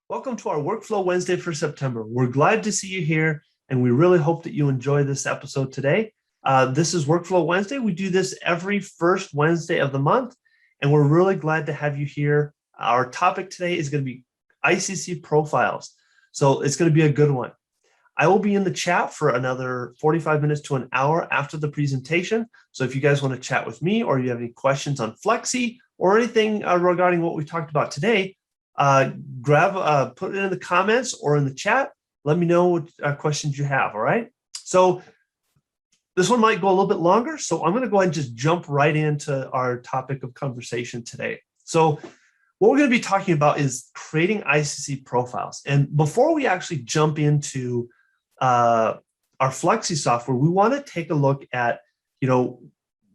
Welcome to our Workflow Wednesday for September. We're glad to see you here, and we really hope that you enjoy this episode today. This is Workflow Wednesday. We do this every first Wednesday of the month, and we're really glad to have you here. Our topic today is going to be Icc Profiles, so it's going to be a good one. I will be in the chat for another 45 minutes to an hour after the presentation, so if you guys want to chat with me or you have any questions on Flexi or anything regarding what we talked about today, put it in the comments or in the chat. Let me know what questions you have, all right? So this one might go a little bit longer, so I'm gonna go ahead and just jump right into our topic of conversation today. So what we're gonna be talking about is creating Icc profiles. And before we actually jump into our Flexi software, we wanna take a look at,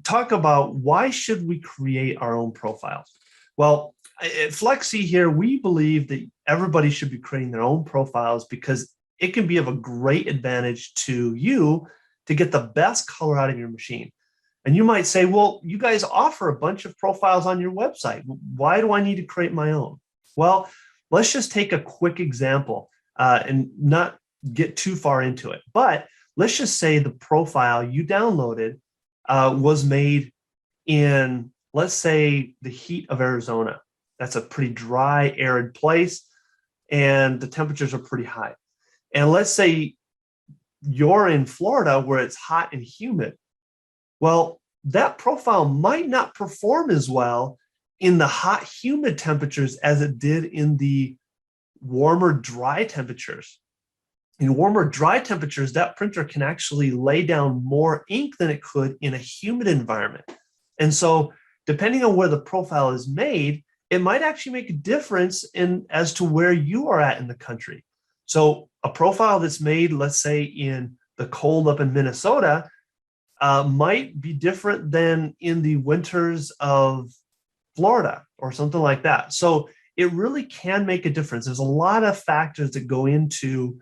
talk about why should we create our own profiles? Well, at Flexi here, we believe that everybody should be creating their own profiles because it can be of a great advantage to you to get the best color out of your machine. And you might say, well, you guys offer a bunch of profiles on your website. Why do I need to create my own? Well, let's just take a quick example and not get too far into it. But let's just say the profile you downloaded was made in, let's say, the heat of Arizona. That's a pretty dry, arid place, and the temperatures are pretty high. And let's say you're in Florida where it's hot and humid. Well, that profile might not perform as well in the hot, humid temperatures as it did in the warmer, dry temperatures. In warmer, dry temperatures, that printer can actually lay down more ink than it could in a humid environment. And so depending on where the profile is made, it might actually make a difference as to where you are at in the country. So a profile that's made, let's say, in the cold up in Minnesota might be different than in the winters of Florida or something like that. So it really can make a difference. There's a lot of factors that go into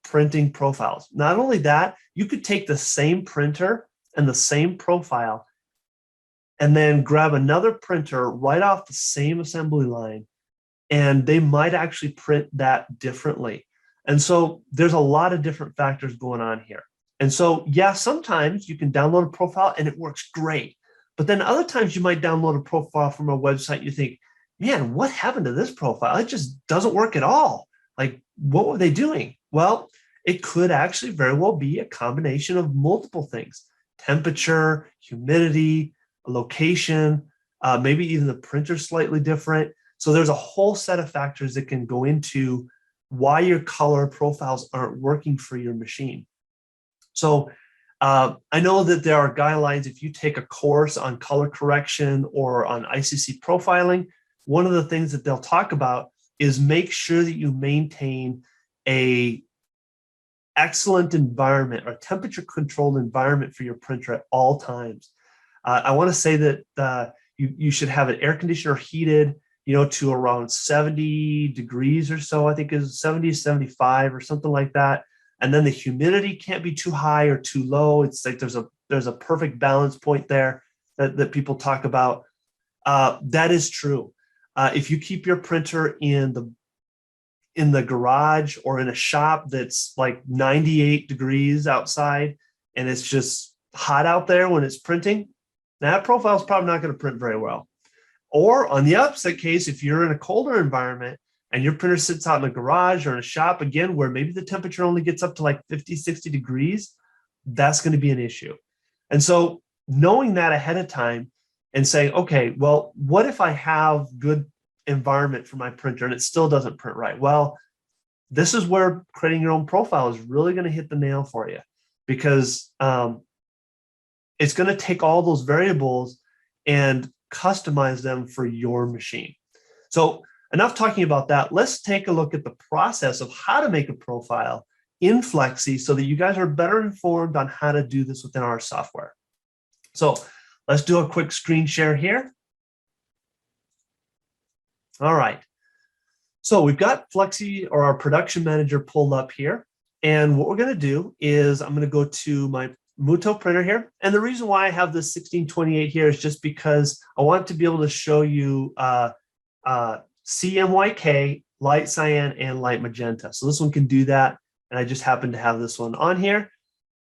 printing profiles. Not only that, you could take the same printer and the same profile and then grab another printer right off the same assembly line, and they might actually print that differently. And so there's a lot of different factors going on here. And so, yeah, sometimes you can download a profile and it works great. But then other times you might download a profile from a website, you think, man, what happened to this profile? It just doesn't work at all. Like, what were they doing? Well, it could actually very well be a combination of multiple things: temperature, humidity, location, maybe even the printer slightly different. So there's a whole set of factors that can go into why your color profiles aren't working for your machine. So I know that there are guidelines. If you take a course on color correction or on Icc profiling, one of the things that they'll talk about is make sure that you maintain a excellent environment or temperature controlled environment for your printer at all times. I want to say that you should have an air conditioner heated, to around 70 degrees or so. I think is 70, 75 or something like that. And then the humidity can't be too high or too low. It's like there's a perfect balance point there that people talk about. That is true. If you keep your printer in the garage or in a shop that's like 98 degrees outside and it's just hot out there when it's printing, that profile is probably not going to print very well. Or on the opposite case, if you're in a colder environment and your printer sits out in a garage or in a shop, again, where maybe the temperature only gets up to like 50, 60 degrees, that's going to be an issue. And so knowing that ahead of time and saying, okay, well, what if I have good environment for my printer and it still doesn't print right? Well, this is where creating your own profile is really going to hit the nail for you, because it's going to take all those variables and customize them for your machine. So enough talking about that. Let's take a look at the process of how to make a profile in Flexi so that you guys are better informed on how to do this within our software. So let's do a quick screen share here. All right. So we've got Flexi, or our production manager, pulled up here. And what we're going to do is I'm going to go to my Muto printer here. And the reason why I have this 1628 here is just because I want to be able to show you CMYK light cyan, and light magenta. So this one can do that. And I just happen to have this one on here.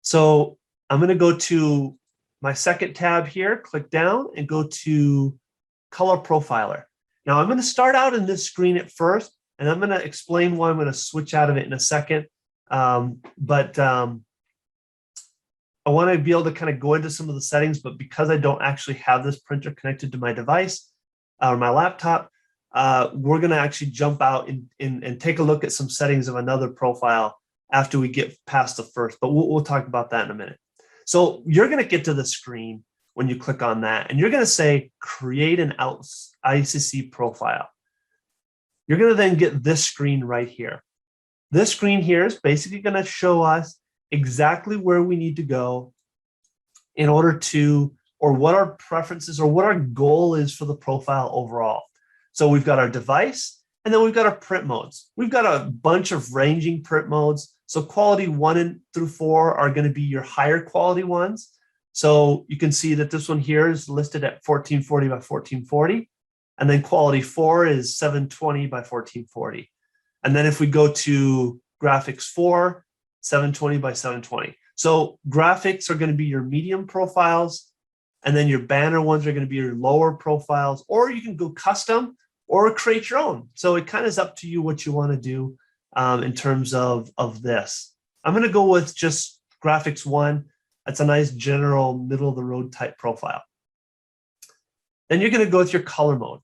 So I'm going to go to my second tab here, click down and go to Color Profiler. Now I'm going to start out in this screen at first, and I'm going to explain why I'm going to switch out of it in a second. I want to be able to kind of go into some of the settings, but because I don't actually have this printer connected to my device or my laptop, we're going to actually jump out and take a look at some settings of another profile after we get past the first, but we'll talk about that in a minute. So you're going to get to the screen when you click on that, and you're going to say, create an Icc profile. You're going to then get this screen right here. This screen here is basically going to show us exactly where we need to go in order to, or what our preferences or what our goal is for the profile overall. So we've got our device, and then we've got our print modes. We've got a bunch of ranging print modes. So quality 1 through 4 are going to be your higher quality ones. So you can see that this one here is listed at 1440 by 1440. And then quality 4 is 720 by 1440. And then if we go to graphics 4, 720 by 720. So graphics are going to be your medium profiles. And then your banner ones are going to be your lower profiles, or you can go custom or create your own. So it kind of is up to you what you want to do in terms of this. I'm going to go with just graphics 1. That's a nice general middle of the road type profile. Then you're going to go with your color mode.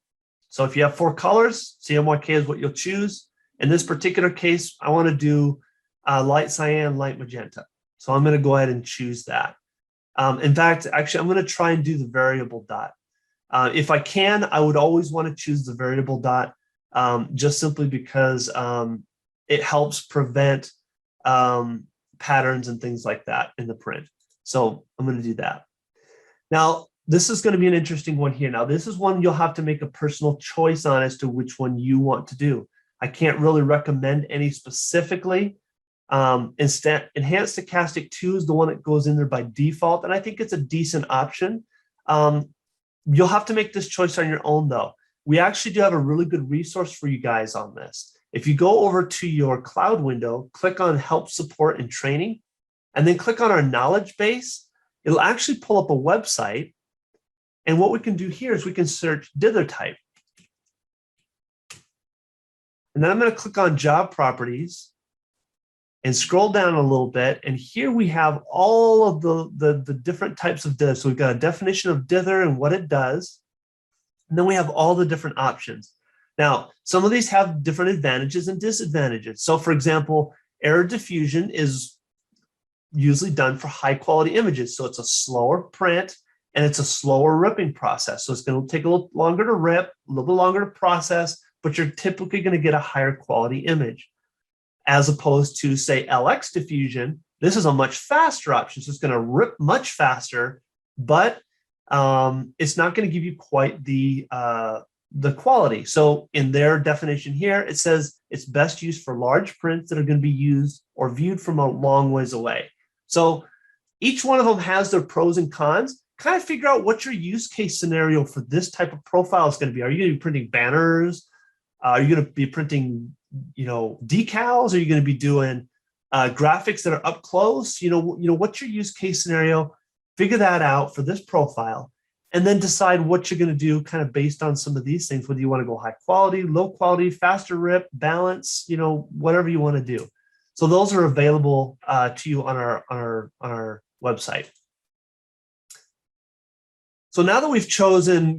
So if you have 4 colors, CMYK is what you'll choose. In this particular case, I want to do light cyan, light magenta. So I'm going to go ahead and choose that. In fact, actually, I'm going to try and do the variable dot. If I can, I would always want to choose the variable dot, just simply because it helps prevent patterns and things like that in the print. So I'm going to do that. Now, this is going to be an interesting one here. Now, this is one you'll have to make a personal choice on as to which one you want to do. I can't really recommend any specifically. Instead, Enhanced Stochastic 2 is the one that goes in there by default, and I think it's a decent option. You'll have to make this choice on your own, though. We actually do have a really good resource for you guys on this. If you go over to your cloud window, click on Help, Support, and Training, and then click on our knowledge base, it'll actually pull up a website. And what we can do here is we can search dither type. And then I'm going to click on Job Properties and scroll down a little bit. And here we have all of the different types of dither. So we've got a definition of dither and what it does. And then we have all the different options. Now, some of these have different advantages and disadvantages. So for example, error diffusion is usually done for high quality images. So it's a slower print and it's a slower ripping process. So it's going to take a little longer to rip, a little bit longer to process, but you're typically going to get a higher quality image. As opposed to, say, LX diffusion, this is a much faster option. So it's going to rip much faster, but it's not going to give you quite the quality. So in their definition here, it says it's best used for large prints that are going to be used or viewed from a long ways away. So each one of them has their pros and cons. Kind of figure out what your use case scenario for this type of profile is going to be. Are you going to be printing banners? Are you going to be printing, decals? Are you going to be doing graphics that are up close? What's your use case scenario? Figure that out for this profile, and then decide what you're going to do kind of based on some of these things, whether you want to go high quality, low quality, faster rip, balance, whatever you want to do. So those are available to you on our website. So now that we've chosen,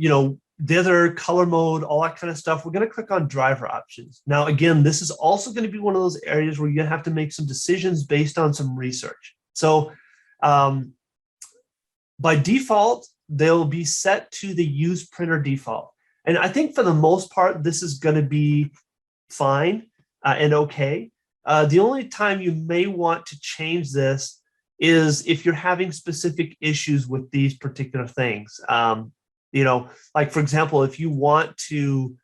dither, color mode, all that kind of stuff, we're going to click on driver options. Now, again, this is also going to be one of those areas where you're going to have to make some decisions based on some research. So by default, they'll be set to the use printer default. And I think for the most part, this is going to be fine and okay. The only time you may want to change this is if you're having specific issues with these particular things. Like for example, if you want to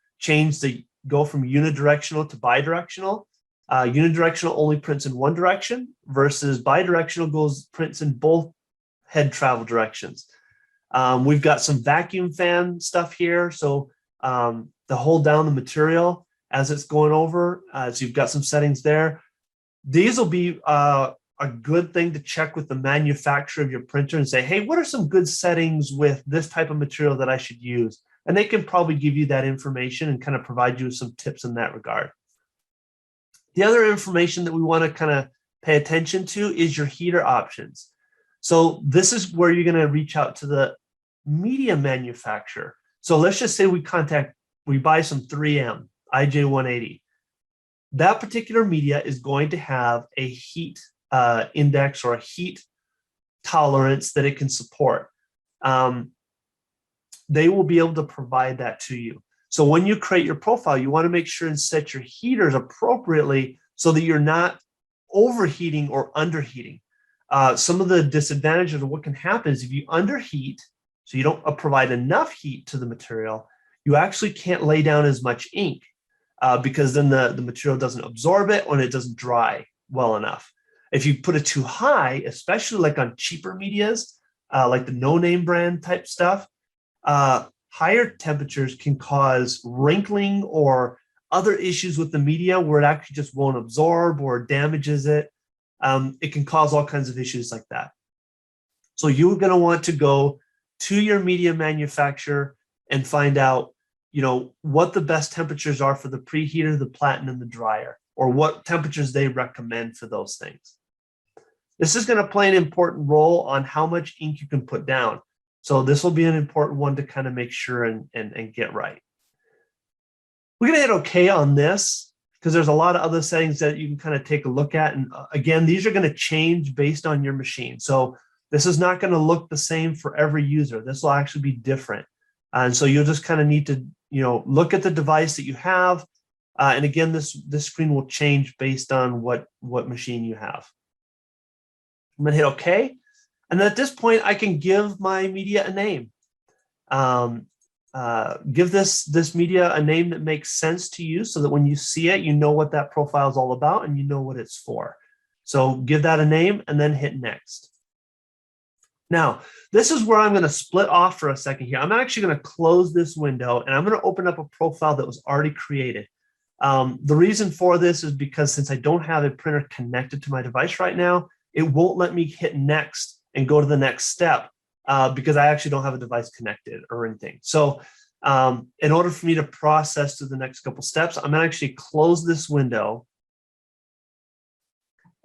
go from unidirectional to bidirectional, unidirectional only prints in one direction versus bidirectional prints in both head travel directions. We've got some vacuum fan stuff here. So to hold down the material, as it's going over. So you've got some settings there. These will be a good thing to check with the manufacturer of your printer and say, hey, what are some good settings with this type of material that I should use? And they can probably give you that information and kind of provide you with some tips in that regard. The other information that we want to kind of pay attention to is your heater options. So this is where you're going to reach out to the media manufacturer. So let's just say we buy some 3M IJ180. That particular media is going to have a heat index or a heat tolerance that it can support. They will be able to provide that to you. So when you create your profile, you want to make sure and set your heaters appropriately so that you're not overheating or underheating. Some of the disadvantages of what can happen is if you underheat, so you don't provide enough heat to the material, you actually can't lay down as much ink because then the material doesn't absorb it and it doesn't dry well enough. If you put it too high, especially like on cheaper medias, like the no-name brand type stuff, higher temperatures can cause wrinkling or other issues with the media where it actually just won't absorb or damages it. It can cause all kinds of issues like that. So you're going to want to go to your media manufacturer and find out, what the best temperatures are for the preheater, the platen, and the dryer, or what temperatures they recommend for those things. This is going to play an important role on how much ink you can put down. So this will be an important one to kind of make sure and get right. We're going to hit OK on this because there's a lot of other settings that you can kind of take a look at. And again, these are going to change based on your machine. So this is not going to look the same for every user. This will actually be different. And so you'll just kind of need to, look at the device that you have. And again, this screen will change based on what machine you have. I'm going to hit OK. And then at this point, I can give my media a name. Give this media a name that makes sense to you so that when you see it, you know what that profile is all about and you know what it's for. So give that a name and then hit next. Now, this is where I'm going to split off for a second here. I'm actually going to close this window and I'm going to open up a profile that was already created. The reason for this is because since I don't have a printer connected to my device right now, it won't let me hit next and go to the next step because I actually don't have a device connected or anything. So in order for me to process through the next couple steps, I'm going to actually close this window.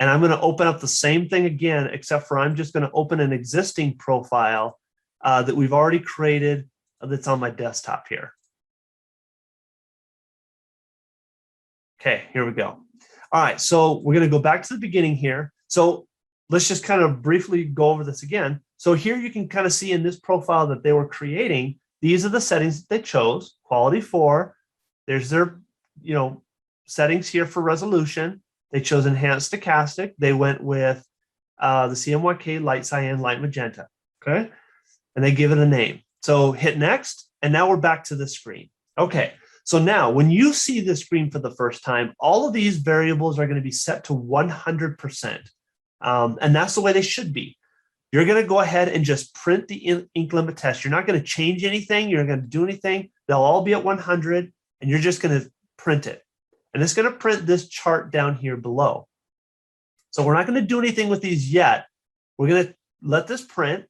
And I'm going to open up the same thing again, except for I'm just going to open an existing profile that we've already created that's on my desktop here. Okay, here we go. All right, so we're going to go back to the beginning here. So let's just kind of briefly go over this again. So here you can kind of see in this profile that they were creating, these are the settings that they chose, quality 4. There's their, settings here for resolution. They chose enhanced stochastic. They went with the CMYK, light cyan, light magenta, okay? And they give it a name. So hit next, and now we're back to the screen. Okay, so now when you see this screen for the first time, all of these variables are going to be set to 100%. And that's the way they should be. You're going to go ahead and just print the ink limit test. You're not going to change anything. You're not going to do anything. They'll all be at 100, and you're just going to print it. And it's going to print this chart down here below. So we're not going to do anything with these yet. We're going to let this print,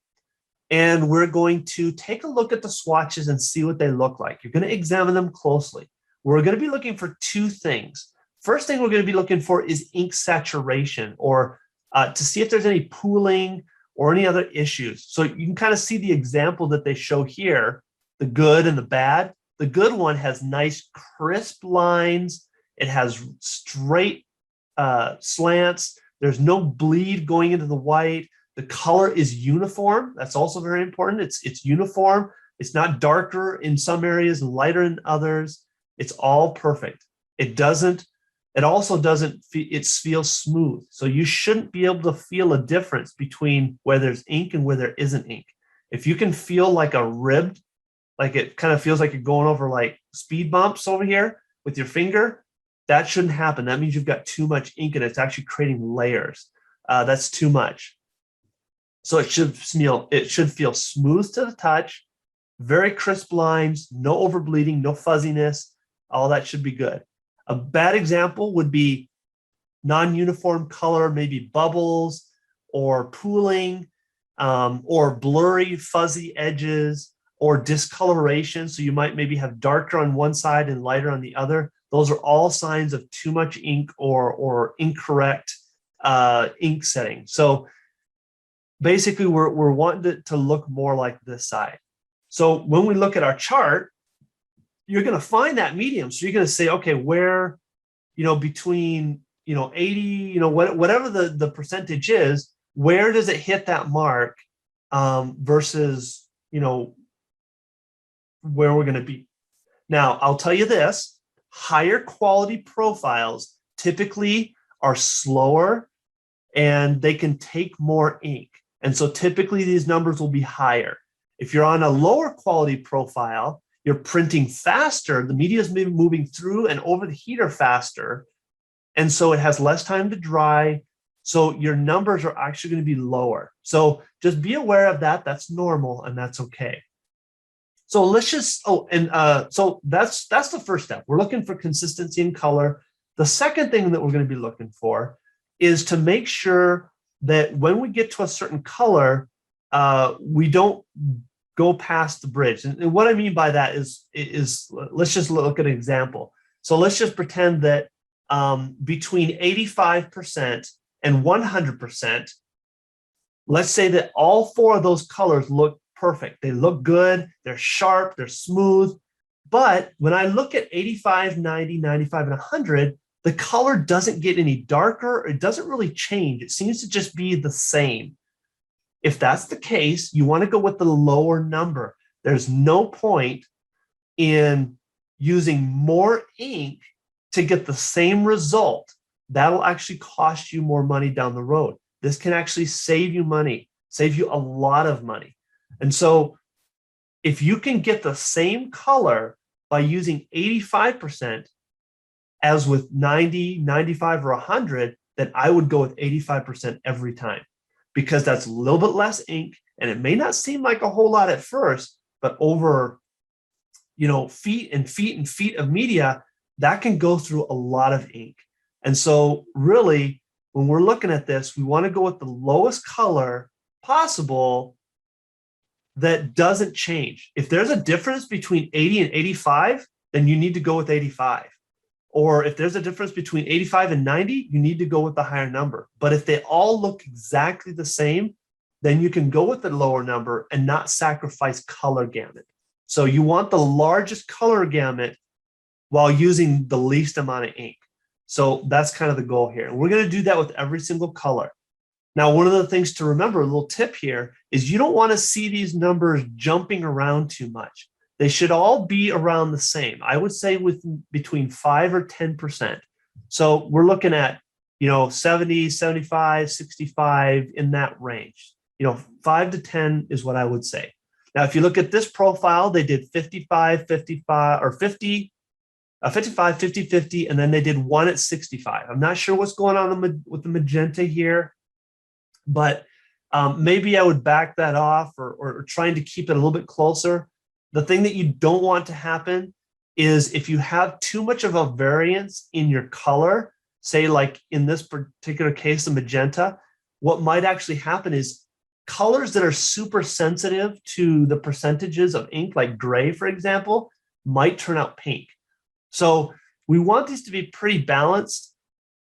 and we're going to take a look at the swatches and see what they look like. You're going to examine them closely. We're going to be looking for two things. First thing we're going to be looking for is ink saturation, or to see if there's any pooling or any other issues. So you can kind of see the example that they show here, the good and the bad. The good one has nice crisp lines. It has straight slants. There's no bleed going into the white. The color is uniform. That's also very important. It's uniform. It's not darker in some areas and lighter in others. It's all perfect. It also doesn't feel smooth. So you shouldn't be able to feel a difference between where there's ink and where there isn't ink. If you can feel like a ribbed, like it kind of feels like you're going over like speed bumps over here with your finger, that shouldn't happen. That means you've got too much ink and it's actually creating layers. That's too much. So it should feel smooth to the touch, very crisp lines, no overbleeding, no fuzziness. All that should be good. A bad example would be non-uniform color, maybe bubbles or pooling, or blurry, fuzzy edges, or discoloration. So you might maybe have darker on one side and lighter on the other. Those are all signs of too much ink or incorrect ink setting. So basically, we're wanting it to look more like this side. So when we look at our chart, you're going to find that medium. So you're going to say, okay, where, between, 80, whatever the percentage is, where does it hit that mark versus, where we're going to be. Now, I'll tell you this, higher quality profiles typically are slower and they can take more ink. And so typically these numbers will be higher. If you're on a lower quality profile, you're printing faster, the media is moving through and over the heater faster. And so it has less time to dry. So your numbers are actually going to be lower. So just be aware of that. That's normal and that's okay. So let's just, so that's the first step. We're looking for consistency in color. The second thing that we're going to be looking for is to make sure that when we get to a certain color, we don't go past the bridge. And what I mean by that is let's just look at an example. So let's just pretend that between 85% and 100%, let's say that all four of those colors look perfect. They look good, they're sharp, they're smooth. But when I look at 85, 90, 95, and 100, the color doesn't get any darker. It doesn't really change. It seems to just be the same. If that's the case, you want to go with the lower number. There's no point in using more ink to get the same result. That'll actually cost you more money down the road. This can actually save you money, save you a lot of money. And so if you can get the same color by using 85% as with 90, 95, or 100, then I would go with 85% every time, because that's a little bit less ink, and it may not seem like a whole lot at first, but over feet and feet and feet of media, that can go through a lot of ink. And so really, when we're looking at this, we want to go with the lowest color possible that doesn't change. If there's a difference between 80 and 85, then you need to go with 85. Or if there's a difference between 85 and 90, you need to go with the higher number. But if they all look exactly the same, then you can go with the lower number and not sacrifice color gamut. So you want the largest color gamut while using the least amount of ink. So that's kind of the goal here. And we're going to do that with every single color. Now, one of the things to remember, a little tip here, is you don't want to see these numbers jumping around too much. They should all be around the same. I would say with between 5 or 10%. So we're looking at, 70, 75, 65 in that range. 5 to 10 is what I would say. Now, if you look at this profile, they did 55, 55, or 50, 55, 50, 50, and then they did one at 65. I'm not sure what's going on with the magenta here, but maybe I would back that off or trying to keep it a little bit closer. The thing that you don't want to happen is if you have too much of a variance in your color, say like in this particular case, the magenta, what might actually happen is colors that are super sensitive to the percentages of ink, like gray, for example, might turn out pink. So we want these to be pretty balanced.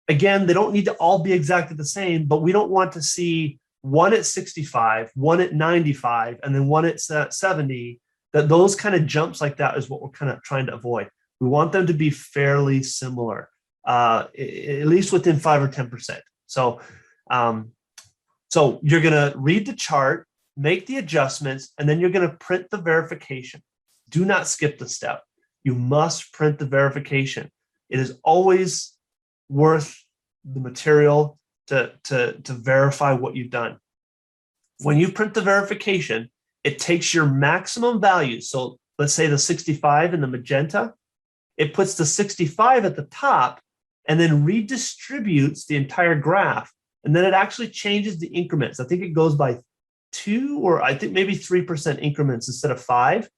Again, they don't need to all be exactly the same, but we don't want to see one at 65, one at 95, and then one at 70. That those kind of jumps like that is what we're kind of trying to avoid. We want them to be fairly similar, at least within 5 or 10%. So, so you're going to read the chart, make the adjustments, and then you're going to print the verification. Do not skip the step. You must print the verification. It is always worth the material to verify what you've done. When you print the verification, it takes your maximum value. So let's say the 65 in the magenta, it puts the 65 at the top and then redistributes the entire graph. And then it actually changes the increments. I think it goes by 2 or I think maybe 3% increments instead of 5.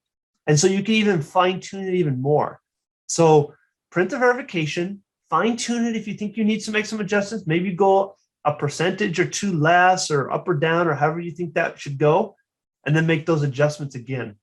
And so you can even fine tune it even more. So print the verification, fine tune it if you think you need to make some adjustments. Maybe go a percentage or two less or up or down or however you think that should go, and then make those adjustments again.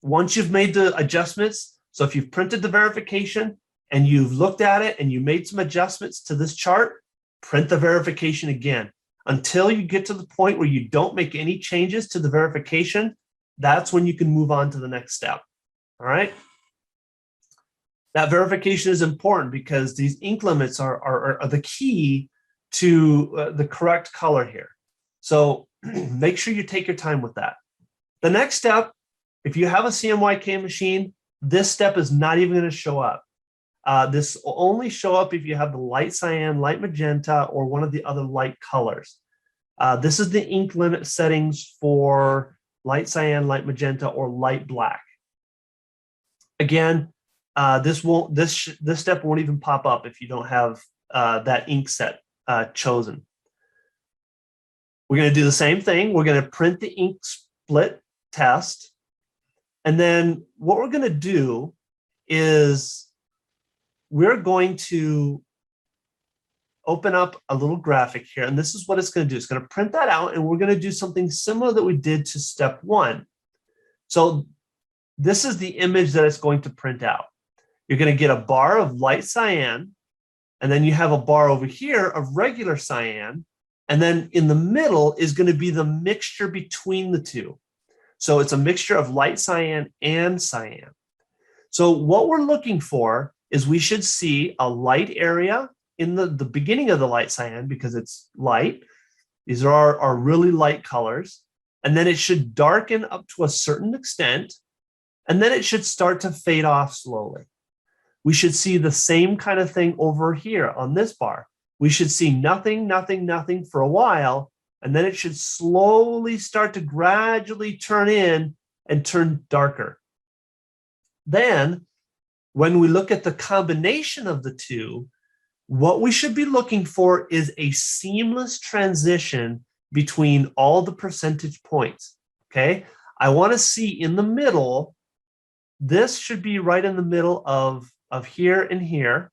Once you've made the adjustments, so if you've printed the verification and you've looked at it and you made some adjustments to this chart, print the verification again until you get to the point where you don't make any changes to the verification. That's when you can move on to the next step. All right. That verification is important because these ink limits are the key to the correct color here. So make sure you take your time with that. The next step, if you have a CMYK machine, this step is not even going to show up. This will only show up if you have the light cyan, light magenta, or one of the other light colors. This is the ink limit settings for light cyan, light magenta, or light black. Again, this step won't even pop up if you don't have that ink set chosen. We're going to do the same thing. We're going to print the ink split test. And then what we're going to do is we're going to open up a little graphic here. And this is what it's going to do. It's going to print that out. And we're going to do something similar that we did to step one. So this is the image that it's going to print out. You're going to get a bar of light cyan. And then you have a bar over here of regular cyan. And then in the middle is going to be the mixture between the two. So it's a mixture of light cyan and cyan. So what we're looking for is we should see a light area in the beginning of the light cyan because it's light. These are our really light colors. And then it should darken up to a certain extent. And then it should start to fade off slowly. We should see the same kind of thing over here on this bar. We should see nothing, nothing, nothing for a while. And then it should slowly start to gradually turn in and turn darker. Then, when we look at the combination of the two, what we should be looking for is a seamless transition between all the percentage points, okay? I want to see in the middle, this should be right in the middle of here and here.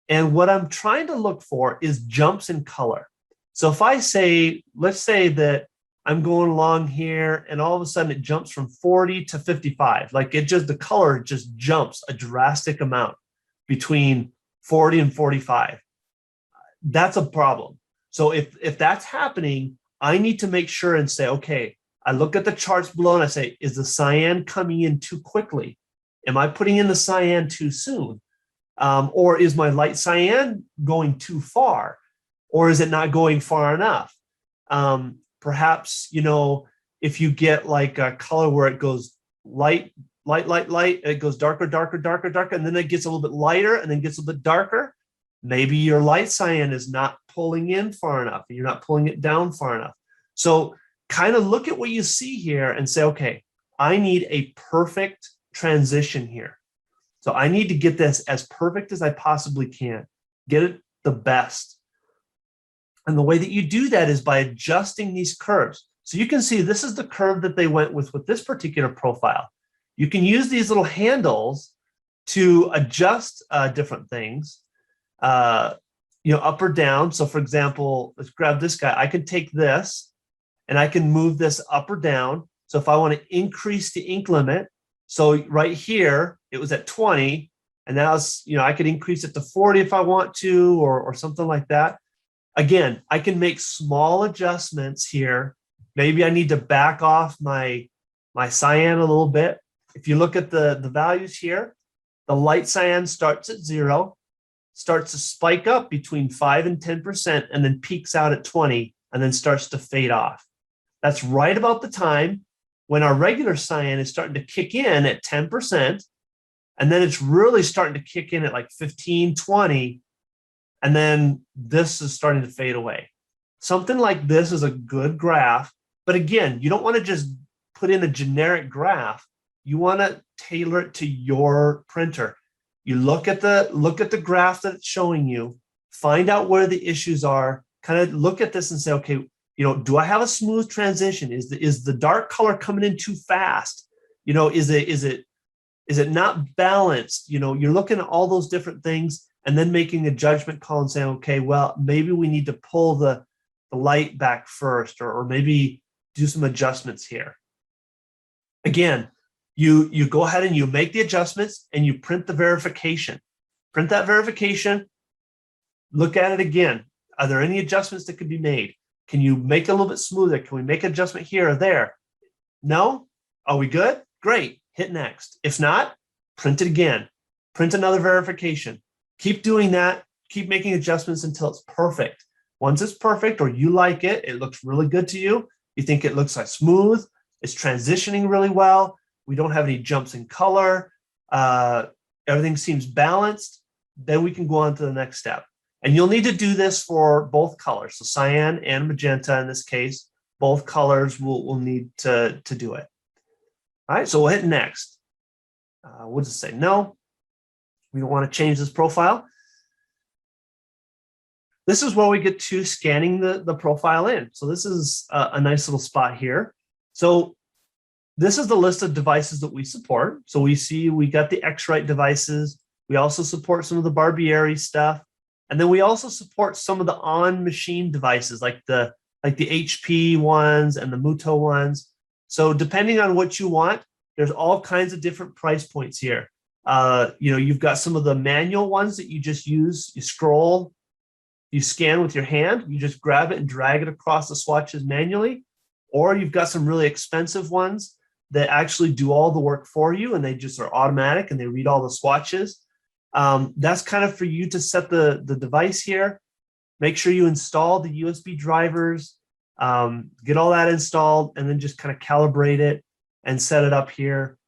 And what I'm trying to look for is jumps in color. So if I say, let's say that I'm going along here and all of a sudden it jumps from 40 to 55, like the color just jumps a drastic amount between 40 and 45. That's a problem. So if that's happening, I need to make sure and say, okay, I look at the charts below and I say, is the cyan coming in too quickly? Am I putting in the cyan too soon? Or is my light cyan going too far? Or is it not going far enough? Perhaps, if you get like a color where it goes light, it goes darker, darker, darker, darker, and then it gets a little bit lighter and then gets a little bit darker, maybe your light cyan is not pulling in far enough. You're not pulling it down far enough. So kind of look at what you see here and say, okay, I need a perfect transition here. So I need to get this as perfect as I possibly can, get it the best. And the way that you do that is by adjusting these curves. So you can see this is the curve that they went with this particular profile. You can use these little handles to adjust different things, up or down. So for example, let's grab this guy. I can take this and I can move this up or down. So if I want to increase the ink limit, so right here, it was at 20, and now it's, I could increase it to 40 if I want to, or something like that. Again, I can make small adjustments here. Maybe I need to back off my cyan a little bit. If you look at the values here, the light cyan starts at 0, starts to spike up between 5 and 10%, and then peaks out at 20, and then starts to fade off. That's right about the time when our regular cyan is starting to kick in at 10%, and then it's really starting to kick in at like 15, 20, and then this is starting to fade away. Something like this is a good graph, but again, you don't want to just put in a generic graph. You want to tailor it to your printer. You look at the graph that it's showing you, find out where the issues are, kind of look at this and say, okay, do I have a smooth transition? Is the dark color coming in too fast? Is it Is it not balanced? You know, you're looking at all those different things and then making a judgment call and saying, okay, well, maybe we need to pull the light back first, or maybe do some adjustments here. Again, you go ahead and you make the adjustments and you print the verification. Print that verification, look at it again. Are there any adjustments that could be made? Can you make it a little bit smoother? Can we make an adjustment here or there? No? Are we good? Great. Hit next. If not, print it again. Print another verification. Keep doing that. Keep making adjustments until it's perfect. Once it's perfect, or you like it, it looks really good to you, you think it looks like smooth, it's transitioning really well, we don't have any jumps in color, everything seems balanced, then we can go on to the next step. And you'll need to do this for both colors. So cyan and magenta in this case, both colors will need to do it. All right, so we'll hit next. We'll just say no. We don't want to change this profile. This is where we get to scanning the profile in. So this is a nice little spot here. So this is the list of devices that we support. So we see we got the X-Rite devices. We also support some of the Barbieri stuff. And then we also support some of the on-machine devices like the HP ones and the Muto ones. So depending on what you want, there's all kinds of different price points here. You've got some of the manual ones that you just use, you scroll, you scan with your hand, you just grab it and drag it across the swatches manually, or you've got some really expensive ones that actually do all the work for you and they just are automatic and they read all the swatches. That's kind of for you to set the device here. Make sure you install the USB drivers, get all that installed, and then just kind of calibrate it and set it up here.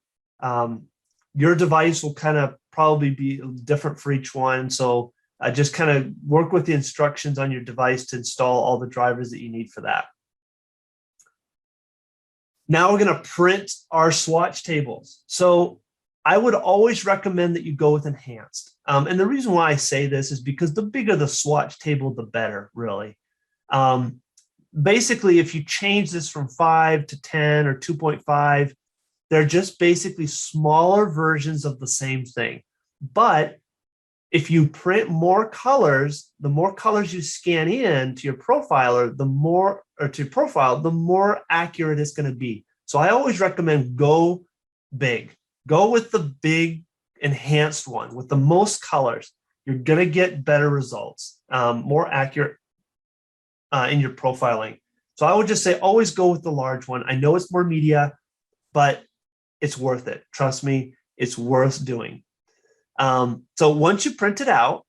Your device will kind of probably be different for each one. So just kind of work with the instructions on your device to install all the drivers that you need for that. Now we're going to print our swatch tables. So I would always recommend that you go with enhanced. And the reason why I say this is because the bigger the swatch table, the better, really. Basically, if you change this from 5 to 10 or 2.5, they're just basically smaller versions of the same thing. But if you print more colors, the more colors you scan in to your profiler, the more accurate it's going to be. So I always recommend go big. Go with the big enhanced one with the most colors. You're going to get better results, more accurate in your profiling. So I would just say always go with the large one. I know it's more media, but it's worth it. Trust me, it's worth doing. So once you print it out,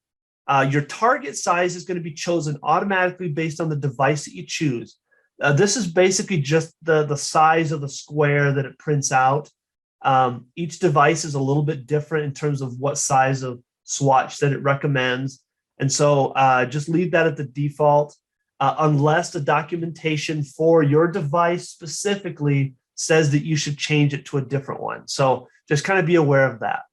your target size is going to be chosen automatically based on the device that you choose. This is basically just the size of the square that it prints out. Each device is a little bit different in terms of what size of swatch that it recommends. And so just leave that at the default, unless the documentation for your device specifically says that you should change it to a different one. So just kind of be aware of that.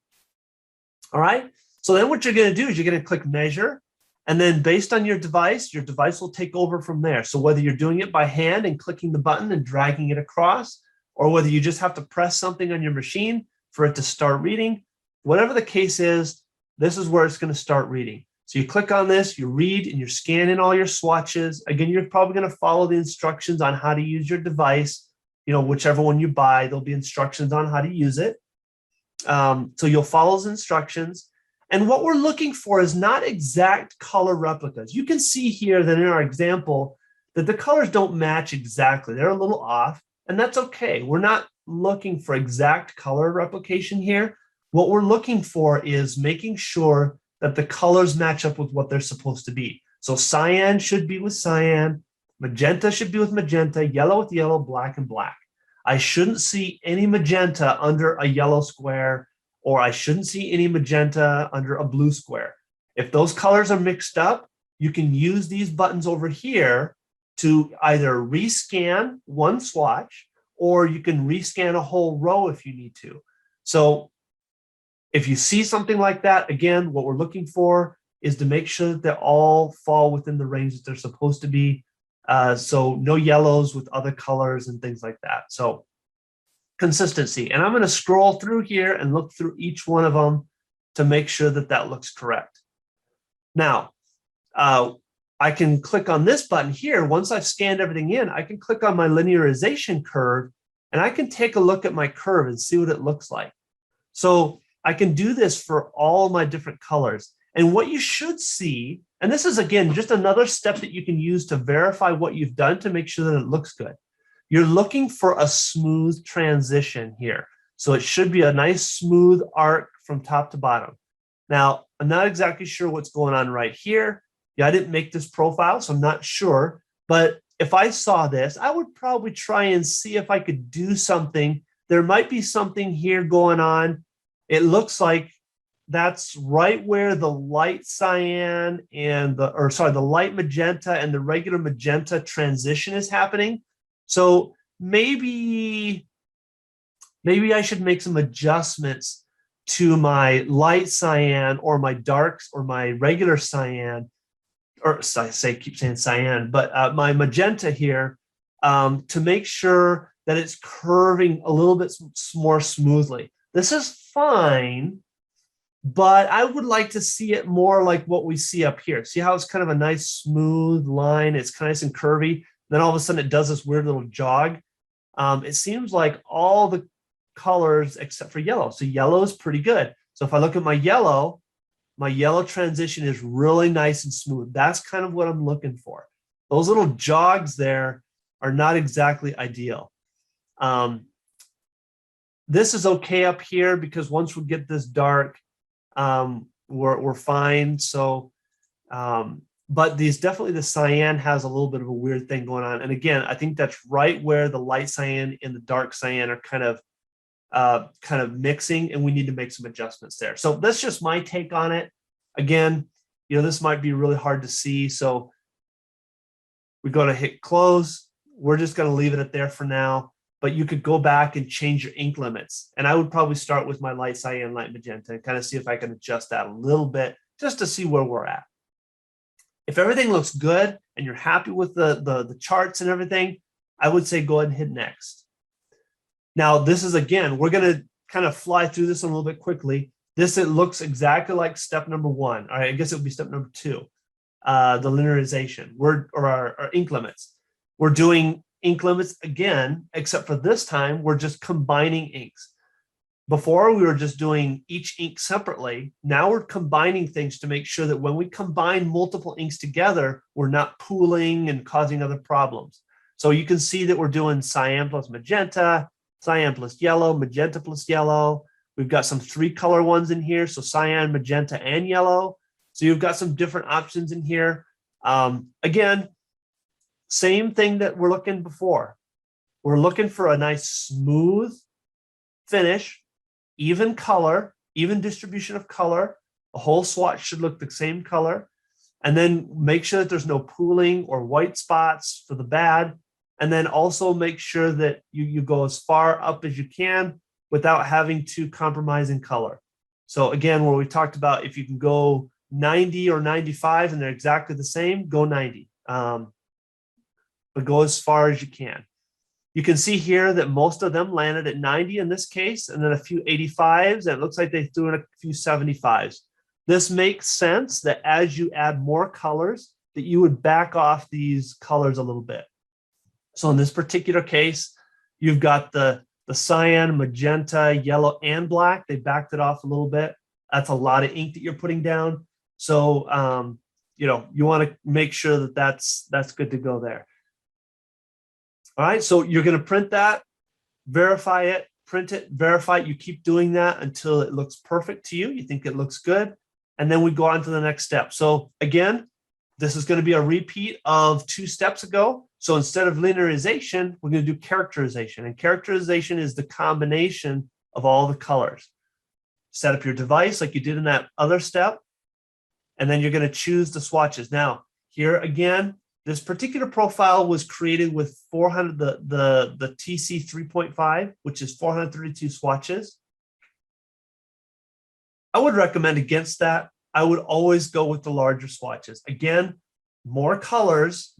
All right. So then what you're going to do is you're going to click measure. And then based on your device will take over from there. So whether you're doing it by hand and clicking the button and dragging it across, or whether you just have to press something on your machine for it to start reading, whatever the case is, this is where it's going to start reading. So you click on this, you read, and you're scanning all your swatches. Again, you're probably going to follow the instructions on how to use your device. Whichever one you buy, there'll be instructions on how to use it. So you'll follow those instructions. And what we're looking for is not exact color replicas. You can see here that in our example that the colors don't match exactly. They're a little off, and that's okay. We're not looking for exact color replication here. What we're looking for is making sure that the colors match up with what they're supposed to be. So cyan should be with cyan, magenta should be with magenta, yellow with yellow, black and black. I shouldn't see any magenta under a yellow square, or I shouldn't see any magenta under a blue square. If those colors are mixed up, you can use these buttons over here to either rescan one swatch, or you can rescan a whole row if you need to. So if you see something like that, again, what we're looking for is to make sure that they all fall within the range that they're supposed to be. So no yellows with other colors and things like that. So consistency. And I'm going to scroll through here and look through each one of them to make sure that that looks correct. Now, I can click on this button here. Once I've scanned everything in, I can click on my linearization curve, and I can take a look at my curve and see what it looks like. So I can do this for all my different colors. And what you should see, and this is, again, just another step that you can use to verify what you've done to make sure that it looks good. You're looking for a smooth transition here. So it should be a nice smooth arc from top to bottom. Now, I'm not exactly sure what's going on right here. Yeah, I didn't make this profile, so I'm not sure. But if I saw this, I would probably try and see if I could do something. There might be something here going on. It looks like that's right where the light cyan and the light magenta and the regular magenta transition is happening. So maybe I should make some adjustments to my light cyan or my darks or my regular cyan, or keep saying cyan, but my magenta here to make sure that it's curving a little bit more smoothly. This is fine, but I would like to see it more like what we see up here. See how it's kind of a nice smooth line? It's kind of nice and curvy. Then all of a sudden it does this weird little jog. It seems like all the colors except for yellow. So yellow is pretty good. So if I look at my yellow transition is really nice and smooth. That's kind of what I'm looking for. Those little jogs there are not exactly ideal. This is okay up here because once we get this dark, we're fine. So, but definitely the cyan has a little bit of a weird thing going on. And again, I think that's right where the light cyan and the dark cyan are kind of mixing, and we need to make some adjustments there. So that's just my take on it. Again, this might be really hard to see. So we go to hit close. We're just going to leave it at there for now, but you could go back and change your ink limits. And I would probably start with my light cyan, light magenta, and kind of see if I can adjust that a little bit just to see where we're at. If everything looks good and you're happy with the charts and everything, I would say go ahead and hit next. Now, this is, again, we're going to kind of fly through this a little bit quickly. It looks exactly like step number 1. All right, I guess it would be step number 2, the linearization, or our ink limits. We're doing ink limits again, except for this time, we're just combining inks. Before, we were just doing each ink separately. Now we're combining things to make sure that when we combine multiple inks together, we're not pooling and causing other problems. So you can see that we're doing cyan plus magenta, cyan plus yellow, magenta plus yellow. We've got some 3-color ones in here, so cyan, magenta, and yellow. So you've got some different options in here. Again, same thing that we're looking before. We're looking for a nice smooth finish, even color, even distribution of color. The whole swatch should look the same color. And then make sure that there's no pooling or white spots for the bad. And then also make sure that you go as far up as you can without having to compromise in color. So again, where we talked about if you can go 90 or 95 and they're exactly the same, go 90. But go as far as you can. You can see here that most of them landed at 90 in this case, and then a few 85s, and it looks like they threw in a few 75s. This makes sense that as you add more colors, that you would back off these colors a little bit. So in this particular case, you've got the cyan, magenta, yellow, and black. They backed it off a little bit. That's a lot of ink that you're putting down. So, you want to make sure that that's good to go there. All right, so you're going to print that, verify it, print it, verify it. You keep doing that until it looks perfect to you. You think it looks good. And then we go on to the next step. So again, this is going to be a repeat of 2 steps ago. So instead of linearization, we're going to do characterization. And characterization is the combination of all the colors. Set up your device like you did in that other step. And then you're going to choose the swatches. Now, here again, this particular profile was created with 400, the TC 3.5, which is 432 swatches. I would recommend against that. I would always go with the larger swatches. Again, more colors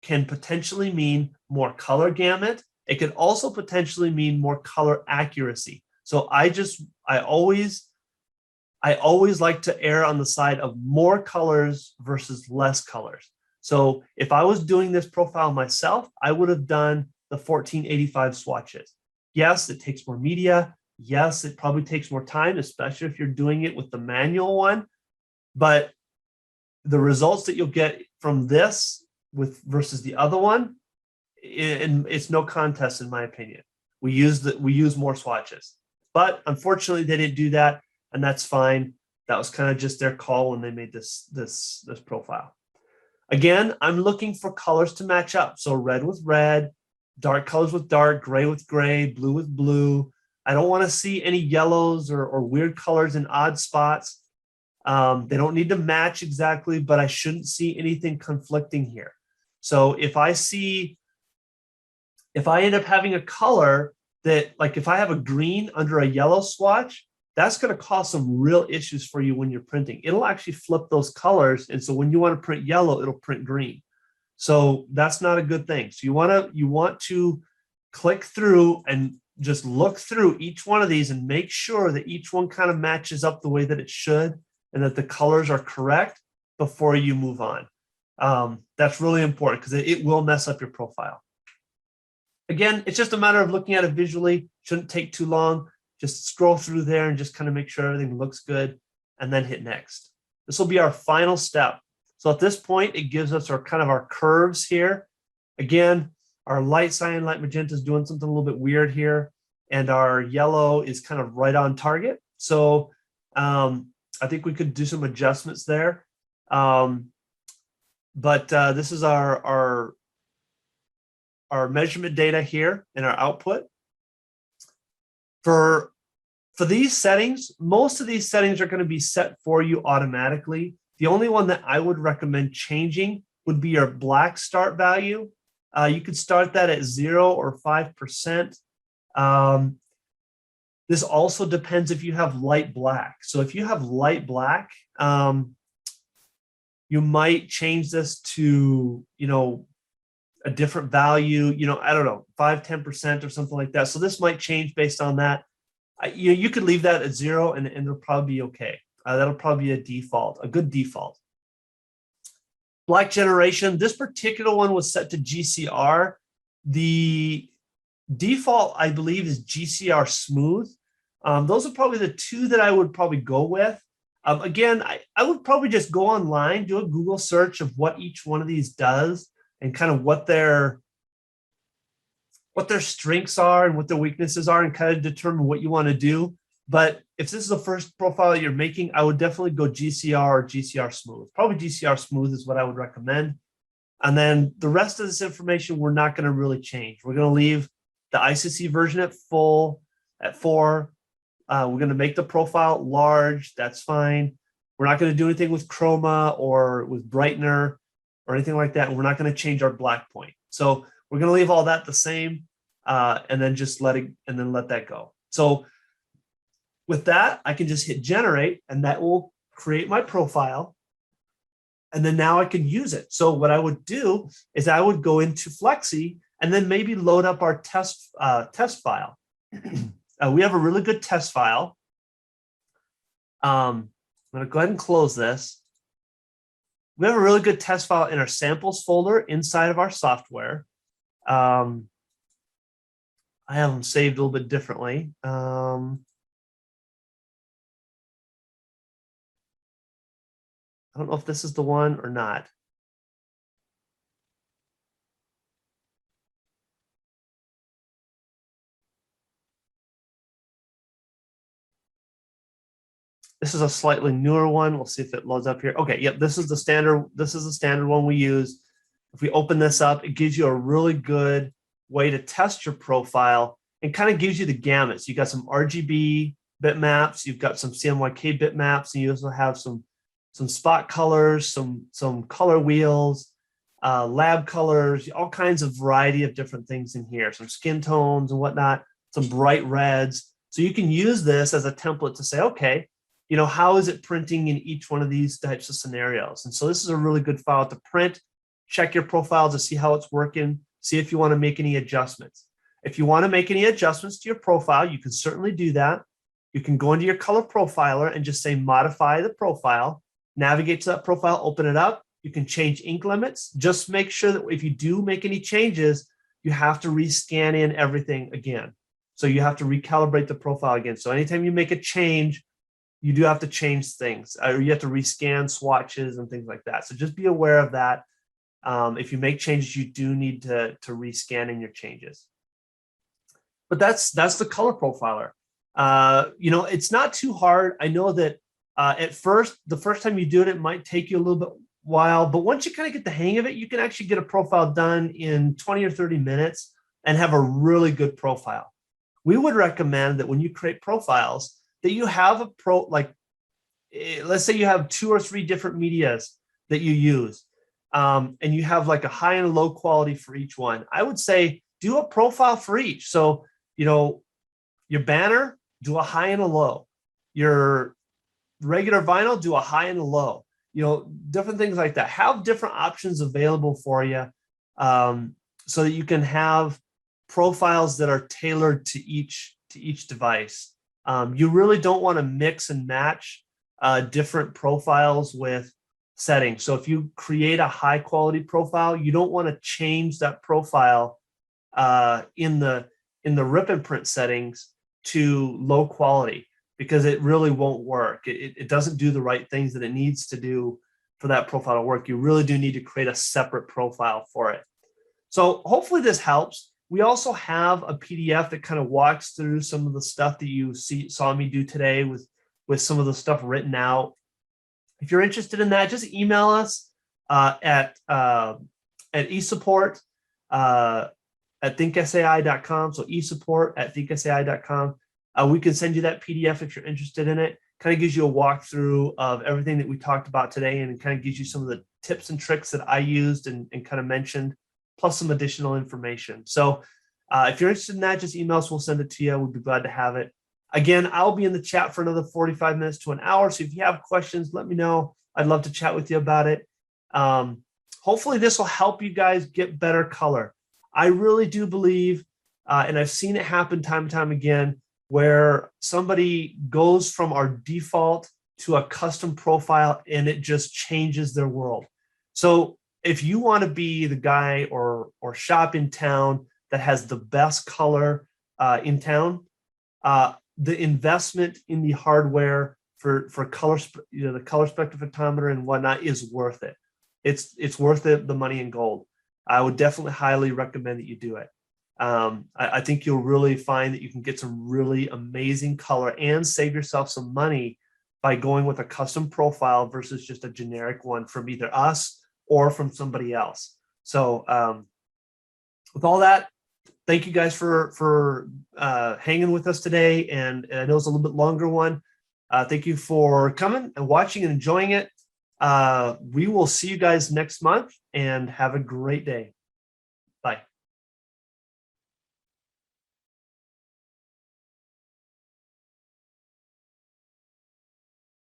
can potentially mean more color gamut. It could also potentially mean more color accuracy. So I always like to err on the side of more colors versus less colors. So if I was doing this profile myself, I would have done the 1485 swatches. Yes, it takes more media. Yes, it probably takes more time, especially if you're doing it with the manual one. But the results that you'll get from this versus the other one, it's no contest in my opinion. We use more swatches, but unfortunately they didn't do that, and that's fine. That was kind of just their call when they made this profile. Again, I'm looking for colors to match up. So red with red, dark colors with dark, gray with gray, blue with blue. I don't want to see any yellows or weird colors in odd spots. They don't need to match exactly, but I shouldn't see anything conflicting here. So if I end up having a color that, like if I have a green under a yellow swatch, that's going to cause some real issues for you when you're printing. It'll actually flip those colors. And so when you want to print yellow, it'll print green. So that's not a good thing. So you want to click through and just look through each one of these and make sure that each one kind of matches up the way that it should and that the colors are correct before you move on. That's really important because it will mess up your profile. Again, it's just a matter of looking at it visually. Shouldn't take too long. Just scroll through there and just kind of make sure everything looks good and then hit next. This will be our final step. So at this point, it gives us our curves here. Again, our light cyan, light magenta is doing something a little bit weird here. And our yellow is kind of right on target. So I think we could do some adjustments there. But this is our measurement data here in our output. For these settings, most of these settings are going to be set for you automatically. The only one that I would recommend changing would be your black start value. You could start that at 0 or 5%. This also depends if you have light black. So if you have light black, you might change this to, a different value, I don't know, 5-10% or something like that. So this might change based on that. You could leave that at 0 and it'll probably be okay. That'll probably be a good default. Black generation, this particular one was set to GCR. The default, I believe, is GCR smooth. Those are probably the two that I would probably go with. Again, I would probably just go online, do a Google search of what each one of these does and kind of what their strengths are and what their weaknesses are and kind of determine what you want to do. But if this is the first profile you're making, I would definitely go GCR or GCR smooth. Probably GCR smooth is what I would recommend. And then the rest of this information, we're not going to really change. We're going to leave the Icc version at full, at 4. We're going to make the profile large. That's fine. We're not going to do anything with chroma or with brightener or anything like that. And we're not going to change our black point. So we're going to leave all that the same and then just let that go. So with that, I can just hit generate and that will create my profile. And then now I can use it. So what I would do is I would go into Flexi and then maybe load up our test file. We have a really good test file. I'm going to go ahead and close this. We have a really good test file in our samples folder inside of our software. I have them saved a little bit differently. I don't know if this is the one or not. This is a slightly newer one. We'll see if it loads up here. Okay, yep, this is the standard one we use. If we open this up, it gives you a really good way to test your profile and kind of gives you the gamut. So you got some RGB bitmaps, you've got some CMYK bitmaps, and you also have some spot colors, some color wheels, lab colors, all kinds of variety of different things in here, some skin tones and whatnot, some bright reds. So you can use this as a template to say, okay, how is it printing in each one of these types of scenarios? And so this is a really good file to print, check your profile to see how it's working, see if you want to make any adjustments. If you want to make any adjustments to your profile, you can certainly do that. You can go into your color profiler and just say modify the profile, navigate to that profile, open it up. You can change ink limits. Just make sure that if you do make any changes, you have to rescan in everything again. So you have to recalibrate the profile again. So anytime you make a change, you do have to change things, or you have to rescan swatches and things like that. So just be aware of that. If you make changes, you do need to rescan in your changes. But that's the color profiler. It's not too hard. I know that at first, the first time you do it, it might take you a little bit while, but once you kind of get the hang of it, you can actually get a profile done in 20 or 30 minutes and have a really good profile. We would recommend that when you create profiles, that you have let's say you have 2 or 3 different medias that you use, and you have like a high and low quality for each one. I would say do a profile for each. So, your banner, do a high and a low. Your regular vinyl, do a high and a low. Different things like that. Have different options available for you, so that you can have profiles that are tailored to each device. You really don't want to mix and match different profiles with settings. So if you create a high quality profile, you don't want to change that profile in the rip and print settings to low quality, because it really won't work. It doesn't do the right things that it needs to do for that profile to work. You really do need to create a separate profile for it. So hopefully this helps. We also have a PDF that kind of walks through some of the stuff that you saw me do today with some of the stuff written out. If you're interested in that, just email us at esupport at thinksai.com. So esupport at thinksai.com. We can send you that PDF if you're interested in it. Kind of gives you a walkthrough of everything that we talked about today, and it kind of gives you some of the tips and tricks that I used and kind of mentioned, plus some additional information. So if you're interested in that, just email us. We'll send it to you. We'd be glad to have it. Again, I'll be in the chat for another 45 minutes to an hour. So if you have questions, let me know. I'd love to chat with you about it. Hopefully this will help you guys get better color. I really do believe, and I've seen it happen time and time again, where somebody goes from our default to a custom profile and it just changes their world. So if you want to be the guy or shop in town that has the best color in town, the investment in the hardware for color, the color spectrophotometer and whatnot is worth it. It's worth it, the money in gold. I would definitely highly recommend that you do it. I think you'll really find that you can get some really amazing color and save yourself some money by going with a custom profile versus just a generic one from either us or from somebody else. So with all that, thank you guys for hanging with us today. And I know it's a little bit longer one. Thank you for coming and watching and enjoying it. We will see you guys next month, and have a great day.